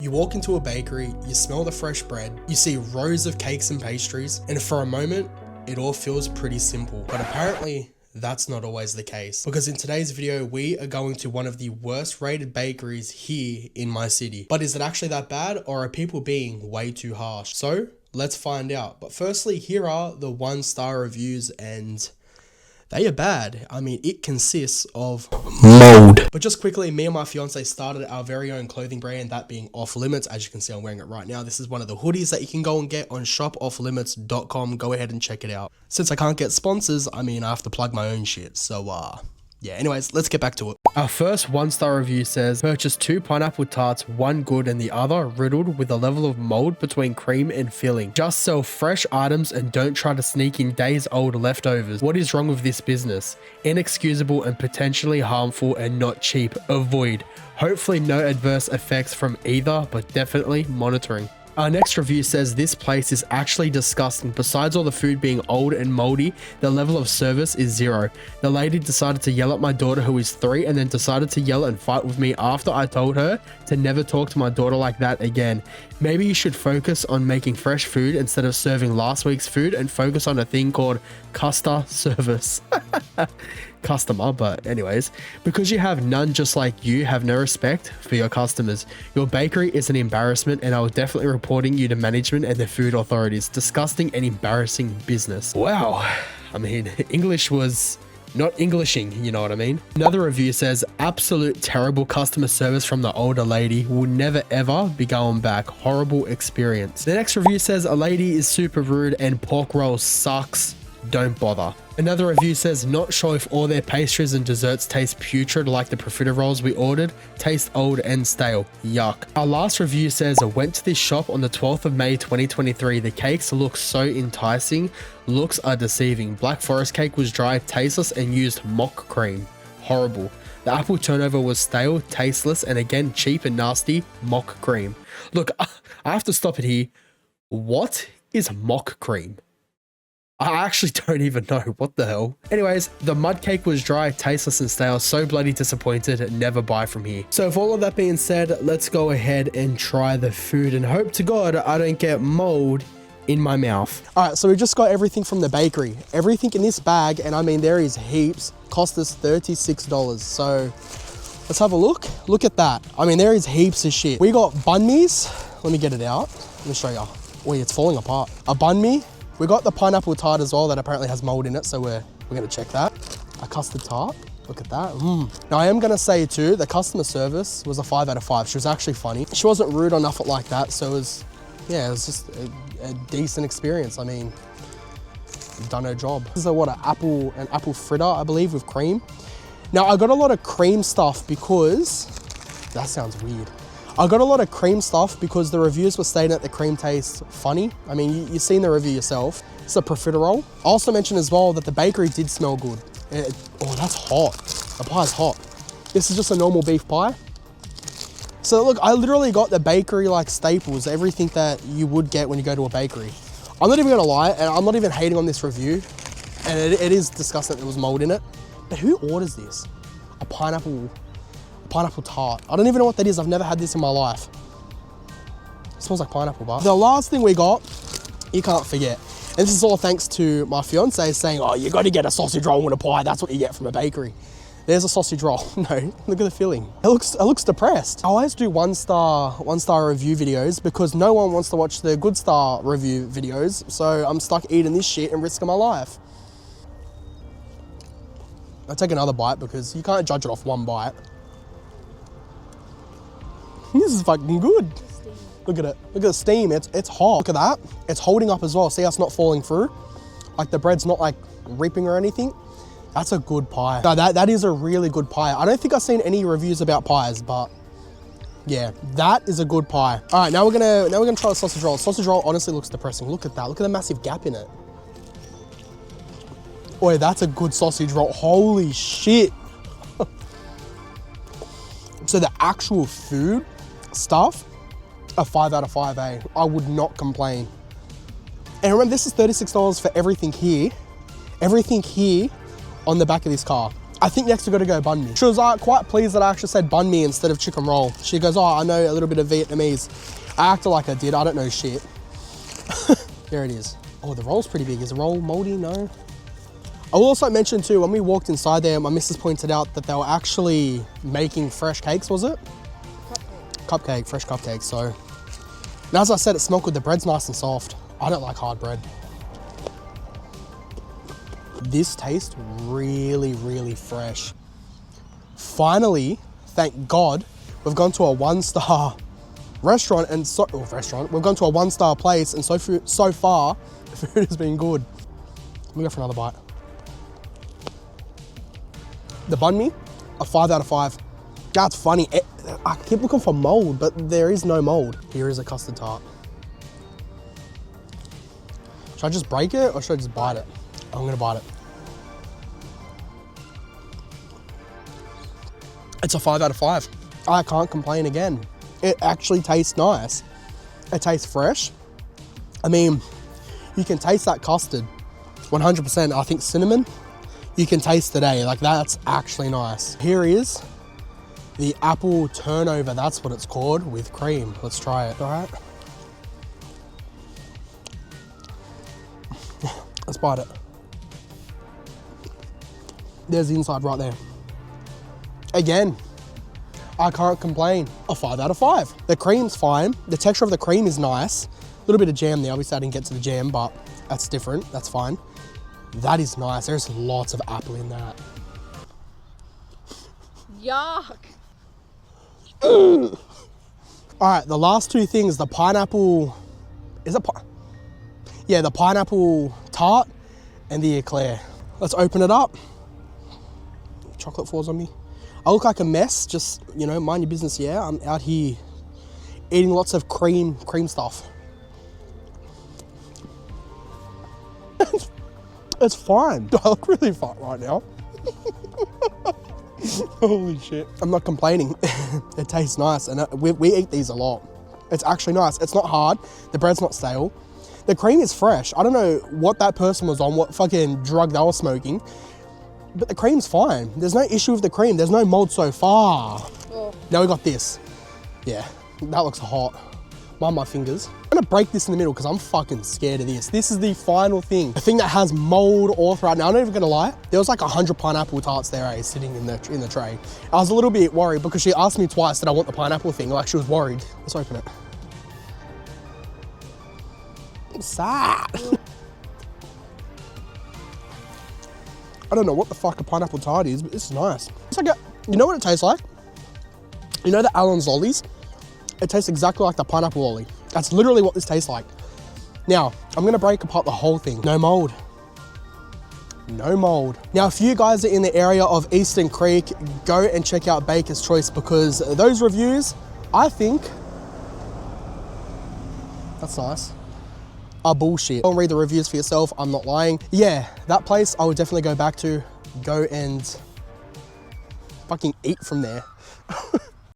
You walk into a bakery, you smell the fresh bread, you see rows of cakes and pastries, and for a moment, it all feels pretty simple. But apparently, that's not always the case. Because in today's video, we are going to one of the worst rated bakeries here in my city. But is it actually that bad, or are people being way too harsh? So, let's find out. But firstly, here are the 1-star reviews, and they are bad. I mean, it consists of mold. But just quickly, me and my fiance started our very own clothing brand, that being Off Limits. As you can see, I'm wearing it right now. This is one of the hoodies that you can go and get on shopofflimits.com. Go ahead and check it out. Since I can't get sponsors, I mean, I have to plug my own shit. So, yeah, anyways, let's get back to it. Our first 1-star review says, purchase 2 pineapple tarts, one good and the other riddled with a level of mold between cream and filling. Just sell fresh items and don't try to sneak in days old leftovers. What is wrong with this business? Inexcusable and potentially harmful and not cheap. Avoid. Hopefully no adverse effects from either, but definitely monitoring. Our next review says this place is actually disgusting. Besides all the food being old and moldy, the level of service is 0. The lady decided to yell at my daughter who is 3 and then decided to yell and fight with me after I told her to never talk to my daughter like that again. Maybe you should focus on making fresh food instead of serving last week's food and focus on a thing called customer service. Customer, but anyways, because you have none, just like you have no respect for your customers. Your bakery is an embarrassment and I will definitely reporting you to management and the food authorities. Disgusting and embarrassing business. Wow. I mean, English was not Englishing, you know what I mean? Another review says, absolute terrible customer service from the older lady. Will never ever be going back. Horrible experience. The next review says, a lady is super rude and pork roll sucks. Don't bother. Another review says, not sure if all their pastries and desserts taste putrid like the profiteroles we ordered. Taste old and stale. Yuck. Our last review says, I went to this shop on the 12th of May 2023. The cakes look so enticing. Looks are deceiving. Black Forest cake was dry, tasteless, and used mock cream. Horrible. The apple turnover was stale, tasteless, and again cheap and nasty. Mock cream. Look, I have to stop it here. What is mock cream? I actually don't even know. What the hell? Anyways, the mud cake was dry, tasteless, and stale. So bloody disappointed. Never buy from here. So with all of that being said, let's go ahead and try the food and hope to God I don't get mold in my mouth. All right, so we just got everything from the bakery. Everything in this bag, and I mean, there is heaps, cost us $36. So let's have a look. Look at that. I mean, there is heaps of shit. We got banh mi's. Let me get it out. Let me show you. Oh, it's falling apart. A banh mi. We got the pineapple tart as well that apparently has mold in it, so we're gonna check that. A custard tart, look at that. Now I am gonna say too, the customer service was a 5 out of 5. She was actually funny. She wasn't rude or nothing like that, so it was just a decent experience. I mean, done her job. This is an apple fritter, I believe, with cream. Now I got a lot of cream stuff because, that sounds weird. I got a lot of cream stuff because the reviews were stating that the cream tastes funny. I mean, you've seen the review yourself. It's a profiterole. I also mentioned as well that the bakery did smell good. Oh, that's hot. The pie's hot. This is just a normal beef pie. So look, I literally got the bakery like staples, everything that you would get when you go to a bakery. I'm not even gonna lie, and I'm not even hating on this review. And it is disgusting that there was mold in it. But who orders this? A pineapple tart. I don't even know what that is. I've never had this in my life. It smells like pineapple, but the last thing we got, you can't forget. And this is all thanks to my fiance saying, oh, you got to get a sausage roll with a pie. That's what you get from a bakery. There's a sausage roll. No, look at the filling. It looks depressed. I always do one star review videos because no one wants to watch the good star review videos. So I'm stuck eating this shit and risking my life. I'll take another bite because you can't judge it off one bite. This is fucking good. Look at it. Look at the steam. It's hot. Look at that. It's holding up as well. See how it's not falling through? Like the bread's not like ripping or anything. That's a good pie. No, that is a really good pie. I don't think I've seen any reviews about pies, but yeah, that is a good pie. All right, now we're gonna try the sausage roll. Sausage roll honestly looks depressing. Look at that. Look at the massive gap in it. Boy, that's a good sausage roll. Holy shit. So the actual food stuff, a 5 out of 5, eh? I would not complain. And remember, this is $36 for everything here on the back of this car. I think next we gotta go banh mi. She was quite pleased that I actually said banh mi instead of chicken roll. She goes, oh, I know a little bit of Vietnamese. I acted like I did, I don't know shit. There it is. Oh, the roll's pretty big. Is the roll moldy? No. I will also mention too, when we walked inside there, my missus pointed out that they were actually making fresh cakes, was it? Cupcake, fresh cupcakes. So, and as I said, it smelled good. The bread's nice and soft. I don't like hard bread. This tastes really, really fresh. Finally, thank God, we've gone to a 1-star restaurant and we've gone to a 1-star place, and so far, the food has been good. Let me go for another bite. The banh mi, a 5 out of 5. That's funny. I keep looking for mold, but there is no mold. Here is a custard tart. Should I just break it or should I just bite it? I'm gonna bite it. It's a 5 out of 5. I can't complain again. It actually tastes nice. It tastes fresh. I mean, you can taste that custard, 100%. I think cinnamon, you can taste today. Like, that's actually nice. Here is the apple turnover, that's what it's called, with cream. Let's try it, all right? Let's bite it. There's the inside right there. Again, I can't complain. A 5 out of 5. The cream's fine. The texture of the cream is nice. A little bit of jam there. Obviously I didn't get to the jam, but that's different, that's fine. That is nice. There's lots of apple in that. Yuck. All right, the last two things, the pineapple, yeah, the pineapple tart and the eclair. Let's open it up. Chocolate falls on me. I look like a mess, just, you know, mind your business, yeah? I'm out here eating lots of cream stuff. It's fine. I look really fat right now. Holy shit. I'm not complaining. It tastes nice, and we eat these a lot. It's actually nice. It's not hard. The bread's not stale. The cream is fresh. I don't know what that person was on, what fucking drug they were smoking, but the cream's fine. There's no issue with the cream. There's no mold so far. Oh. Now we got this. Yeah, that looks hot. Mind my fingers. I'm gonna break this in the middle because I'm fucking scared of this. This is the final thing. The thing that has mold all throughout. Now, I'm not even gonna lie. There was like 100 pineapple tarts there, sitting in the tray. I was a little bit worried because she asked me twice, did I want the pineapple thing? Like, she was worried. Let's open it. What's that? I don't know what the fuck a pineapple tart is, but it's nice. It's like you know what it tastes like? You know the Allen's lollies? It tastes exactly like the pineapple lolly. That's literally what this tastes like. Now, I'm gonna break apart the whole thing. No mold. No mold. Now, if you guys are in the area of Eastern Creek, go and check out Baker's Choice, because those reviews, I think, that's nice, are bullshit. Don't read the reviews for yourself, I'm not lying. Yeah, that place I would definitely go back to. Go and fucking eat from there.